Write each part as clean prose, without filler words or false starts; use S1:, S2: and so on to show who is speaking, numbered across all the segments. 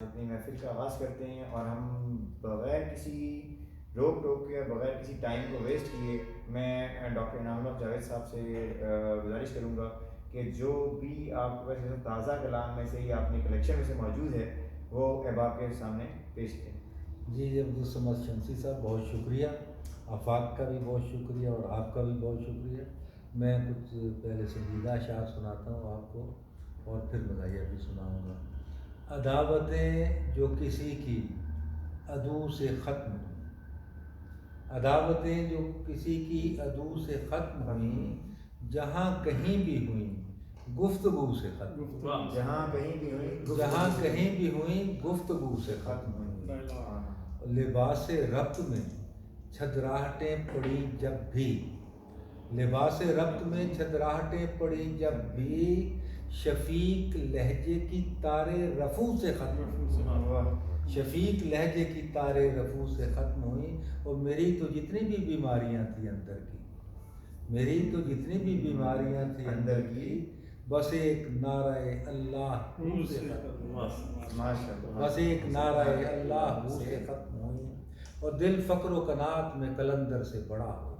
S1: اپنی محفل کا آغاز کرتے ہیں اور ہم بغیر کسی روک ٹوک کے بغیر کسی ٹائم کو ویسٹ کیے میں ڈاکٹر انعام اللہ جاوید صاحب سے گزارش کروں گا کہ جو بھی آپ کے پاس تازہ کلام میں سے یا اپنی کلیکشن میں سے موجود ہے وہ احباب کے سامنے پیش کریں۔
S2: جی عبدالصمد شمسی صاحب بہت شکریہ، آفاق کا بھی بہت شکریہ اور آپ کا بھی بہت شکریہ۔ میں کچھ پہلے سنجیدہ اشعار سناتا ہوں آپ کو اور پھر مزاحیہ بھی سناؤں گا۔ عداوتیں جو کسی کی عدو سے ختم ہوئیں، عداوتیں جو کسی کی عدو سے ختم ہوئیں، جہاں کہیں بھی ہوئیں گفتگو سے ختم،
S1: جہاں کہیں بھی ہوئی
S2: جہاں کہیں بھی ہوئیں گفتگو سے ختم ہوئیں۔ لباس ربط میں چھدراہٹیں پڑی جب بھی، لباس ربط میں چھدراہٹیں پڑی جب بھی، شفیق لہجے کی تارے رفو سے ختم، شفیق لہجے کی تارے رفو سے ختم ہوئیں۔ اور میری تو جتنی بھی بیماریاں تھیں اندر کی، میری تو جتنی بھی بیماریاں تھیں اندر کی، بس ایک نعرہ اللہ سے ختم، بس ایک نعرہ اللہ سے ختم ہوئی۔ اور دل فقر و قناعت میں قلندر سے بڑا ہو،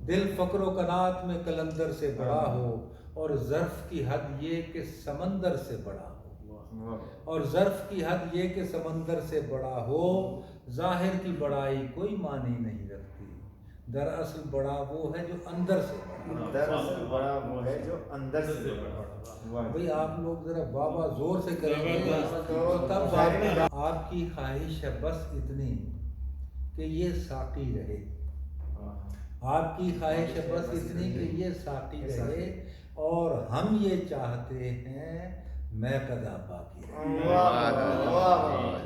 S2: دل فقر و قناعت میں قلندر سے بڑا ہو، اور ظرف کی حد یہ کہ سمندر سے بڑا ہو، اور ظرف کی حد یہ کہ سمندر سے بڑا ہو۔ ظاہر کی بڑائی کوئی معنی نہیں رکھتی، دراصل بڑا وہ ہے جو اندر سے بڑا،
S1: دراصل بڑا وہ ہے جو اندر سے بڑا۔
S2: بھئی آپ لوگ ذرا بابا زور سے کریں گے تو تب آپ کی خواہش ہے بس اتنی کہ یہ ساقی رہے، آپ کی خواہش ہے بس اتنی کہ یہ ساقی رہے، اور ہم یہ چاہتے ہیں میں قضا باقی رہے۔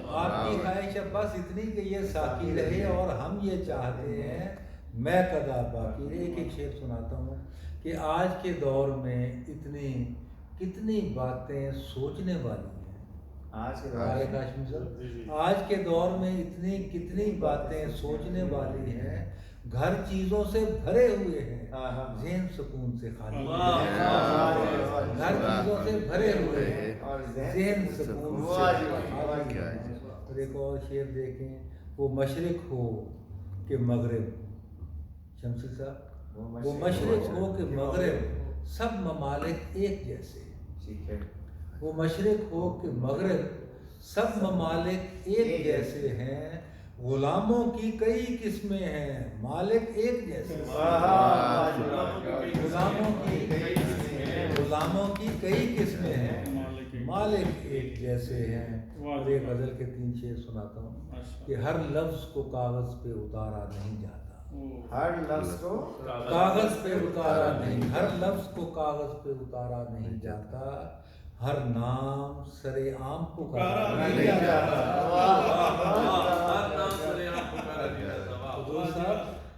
S2: آپ کی خواہش ہے بس اتنی کہ یہ ساقی رہے، اور ہم یہ چاہتے ہیں میں قضا باقی رہے۔ ایک شعر سناتا ہوں کہ آج کے دور میں کتنی باتیں سوچنے والی ہیں، آج کے دور میں کتنی باتیں سوچنے والی ہیں، گھر چیزوں سے بھرے ہوئے ہیں، ذہن سکون سے خالی ہے، گھر چیزوں سے بھرے ہوئے ہیں، ذہن سکون سے خالی ہے۔ اور ایک اور شعر دیکھیں، وہ مشرق ہو کہ مغرب، شمسی صاحب وہ مشرق ہو کہ مغرب، سب ممالک ایک جیسے، وہ مشرق ہو کہ مغرب، سب ممالک ایک جیسے ہیں، غلاموں کی کئی قسمیں ہیں، مالک ایک جیسے، غلاموں کی کئی قسمیں ہیں، مالک ایک جیسے ہیں۔ اور ایک غزل کے 3 شعر سناتا ہوں کہ ہر لفظ کو کاغذ پہ اتارا نہیں جاتا،
S1: ہر لفظ کو
S2: کاغذ پہ اتارا نہیں، ہر لفظ کو کاغذ پہ اتارا نہیں جاتا، ہر نام سرے عام پکارا نہیں جاتا،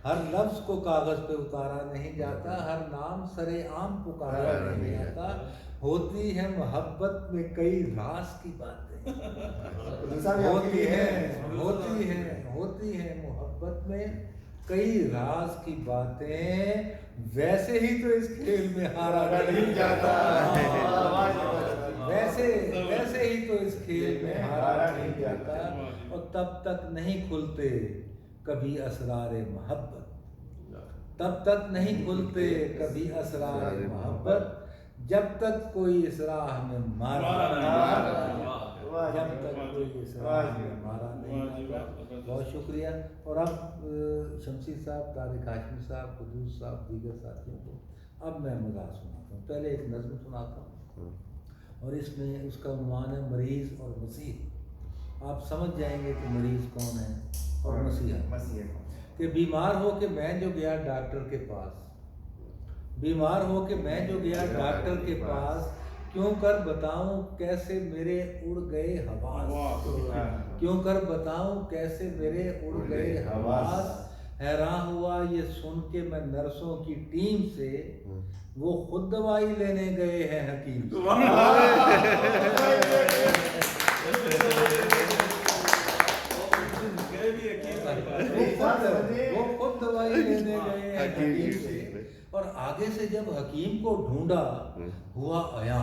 S2: ہر لفظ کو کاغذ پہ اتارا نہیں جاتا، ہر نام سرے عام پکارا نہیں جاتا، ہوتی ہے محبت میں کئی راز کی باتیں، ہوتی ہے محبت میں کئی راز کی باتیں، ویسے ہی تو اس کھیل میں ہارا نہیں جاتا، ویسے ہی تو اس کھیل میں ہارا نہیں جاتا، اور تب تک نہیں کھلتے کبھی اسرار محبت، تب تک نہیں کھلتے کبھی اسرار محبت، جب تک کوئی اس راہ میں مارا نہیں، جب تک کوئی اس راہ میں مارا نہیں۔ بہت شکریہ۔ اور اب شمسی صاحب، طارق ہاشمی صاحب، قدوس صاحب، دیگر ساتھیوں کو اب میں مزاح سناتا ہوں۔ پہلے ایک نظم سناتا ہوں اور اس میں اس کا عنوان ہے مریض اور مسیح۔ آپ سمجھ جائیں گے کہ مریض کون ہے اور مسیح کہ بیمار ہو کے میں جو گیا ڈاکٹر کے پاس، بیمار ہو کے میں جو گیا ڈاکٹر کے پاس، کیوں کر بتاؤں کیسے میرے اڑ گئے حواس، کیوں کر بتاؤں کیسے میرے اڑ گئے حواس، حیران ہوا یہ سن کے میں نرسوں کی ٹیم سے، وہ خود دوائی لینے گئے ہیں حکیم سے، وہ خود دوائی لینے گئے ہیں حکیم سے۔ اور آگے سے جب حکیم کو ڈھونڈا ہوا عیاں،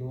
S2: 2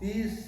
S2: 30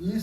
S2: 30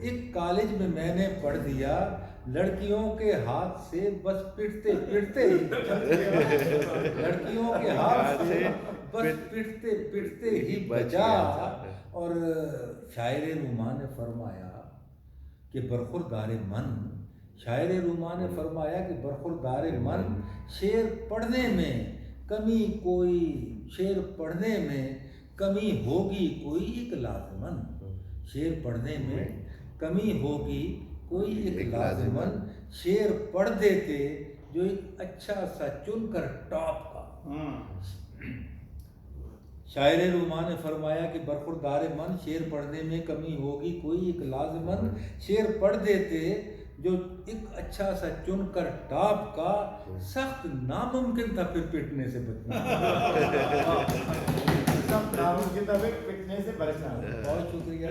S2: ایک کالج میں میں نے پڑھ دیا لڑکیوں کے ہاتھ سے بس پٹتے پٹتے ہی لڑکیوں کے ہاتھ سے بس پٹتے پٹتے ہی بچا. اور شاعر روما نے فرمایا کہ برخوردار من، شاعر روما نے فرمایا کہ برخوردار من شعر پڑھنے میں کمی کوئی، شعر پڑھنے میں کمی ہوگی کوئی ایک لازمن، شعر پڑھنے میں کمی ہوگی کوئی ایک لازمن، شعر پڑھ دیتے جو ایک اچھا سا چن کر ٹاپ کا. شاعر روما نے فرمایا کہ برخوردار من شعر پڑھنے میں کمی ہوگی کوئی ایک لازمن، شعر پڑھ دیتے جو ایک اچھا سا چن کر ٹاپ کا، سخت ناممکن تھا پھر پٹنے سے بچنا.
S1: سب ناممکن تھا پھر پٹنے سے بچنا.
S2: بہت شکریہ.